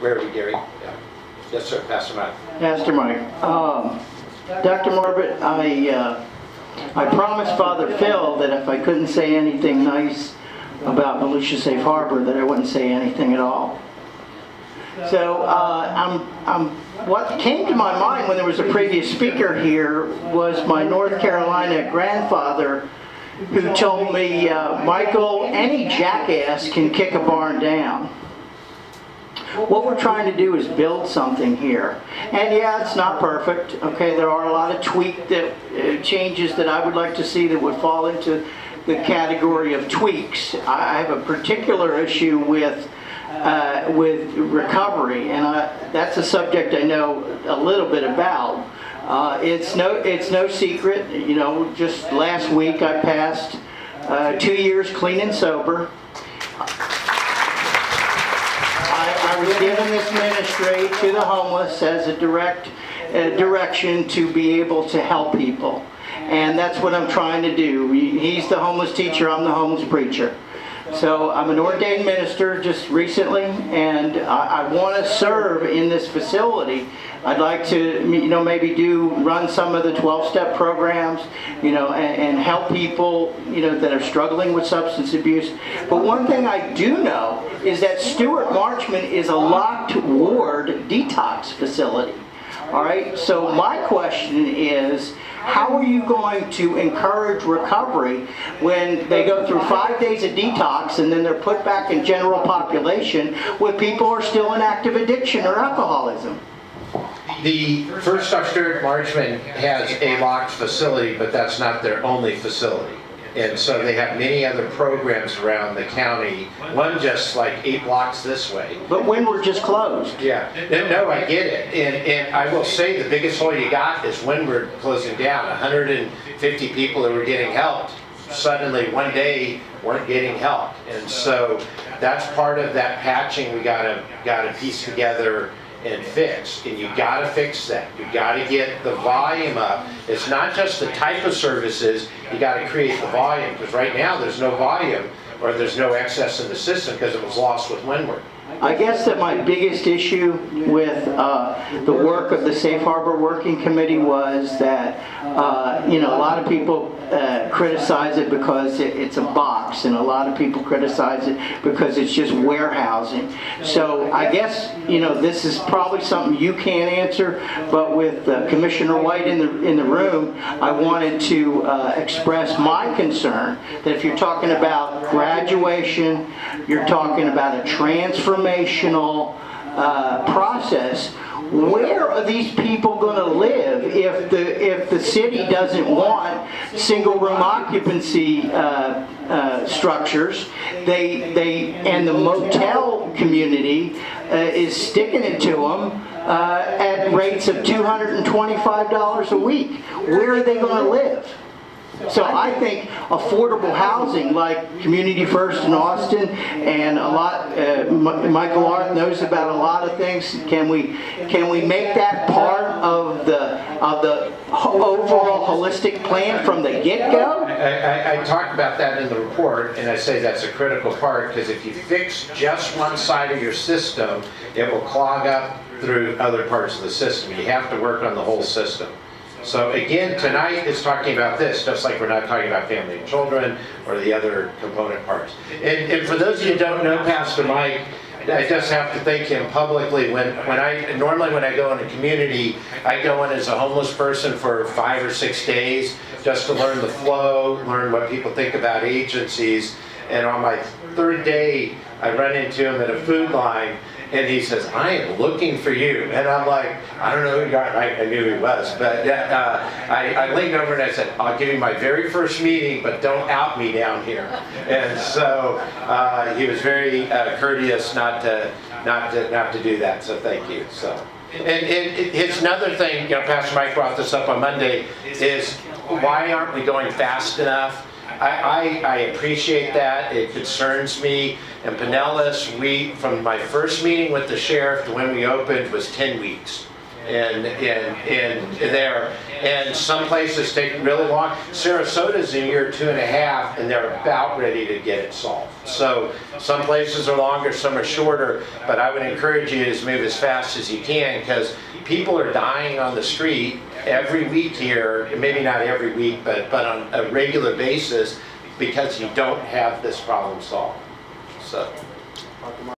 Where are we, Gary? Yeah. Yes, sir, Pastor Mike. Pastor Mike, Dr. Marbut, I promised Father Phil that if I couldn't say anything nice about Volusia Safe Harbor, that I wouldn't say anything at all. So what came to my mind when there was a previous speaker here was my North Carolina grandfather, who told me, Michael, any jackass can kick a barn down. What we're trying to do is build something here. And yeah, it's not perfect. Okay, there are a lot of changes that I would like to see that would fall into the category of tweaks. I have a particular issue with recovery, and that's a subject I know a little bit about. It's no secret. You know, just last week I passed 2 years clean and sober. I was given this ministry to the homeless as a direction to be able to help people. And that's what I'm trying to do. He's the homeless teacher, I'm the homeless preacher. So I'm an ordained minister just recently, and I want to serve in this facility. I'd like to, maybe run some of the 12-step programs, and help people, that are struggling with substance abuse. But one thing I do know is that Stuart Marchman is a locked ward detox facility. All right, so my question is, how are you going to encourage recovery when they go through 5 days of detox and then they're put back in general population when people are still in active addiction or alcoholism? The First Star Stuart Marchman has a locked facility, but that's not their only facility. And so they have many other programs around the county, one just like 8 blocks this way. But Windward just closed. Yeah, no, I get it. And I will say the biggest hole you got is Windward closing down. 150 people that were getting helped suddenly one day weren't getting help. And so that's part of that patching we gotta piece together and fix. And you gotta fix that. You gotta get the volume up. It's not just the type of services, you gotta create the volume, because right now there's no volume or there's no excess in the system because it was lost with Windward. I guess that my biggest issue with the work of the Safe Harbor Working Committee was that, a lot of people criticize it because it's a box, and a lot of people criticize it because it's just warehousing. So I guess, this is probably something you can't answer, but with Commissioner White in the room, I wanted to express my concern that if you're talking about graduation, you're talking about a transformational process, where are these people going to live if the city doesn't want single room occupancy structures? And the motel community is sticking it to them at rates of $225 a week. Where are they going to live? So I think affordable housing, like Community First in Austin, and a lot, Michael Arth knows about a lot of things. Can we make that part of the overall holistic plan from the get-go? I talk about that in the report, and I say that's a critical part, because if you fix just one side of your system, it will clog up through other parts of the system. You have to work on the whole system. So again, tonight is talking about this, just like we're not talking about family and children or the other component parts. And for those of you who don't know Pastor Mike, I just have to thank him publicly. Normally when I go in a community, I go in as a homeless person for 5 or 6 days just to learn the flow, learn what people think about agencies. And on my 3rd day, I run into him at a food line, and he says, "I am looking for you." And I'm like, I don't know who you are. I knew he was, but I leaned over and I said, "I'll give you my very first meeting, but don't out me down here." And so he was very courteous not to do that. So thank you. So, and it's another thing. Pastor Mike brought this up on Monday. Is why aren't we going fast enough? I appreciate that. It concerns me. And Pinellas, from my first meeting with the sheriff to when we opened was 10 weeks. and there. And some places take really long. Sarasota's in year 2.5, and they're about ready to get it solved. So some places are longer, some are shorter, but I would encourage you to move as fast as you can, because people are dying on the street every week here, maybe not every week, but on a regular basis, because you don't have this problem solved. So.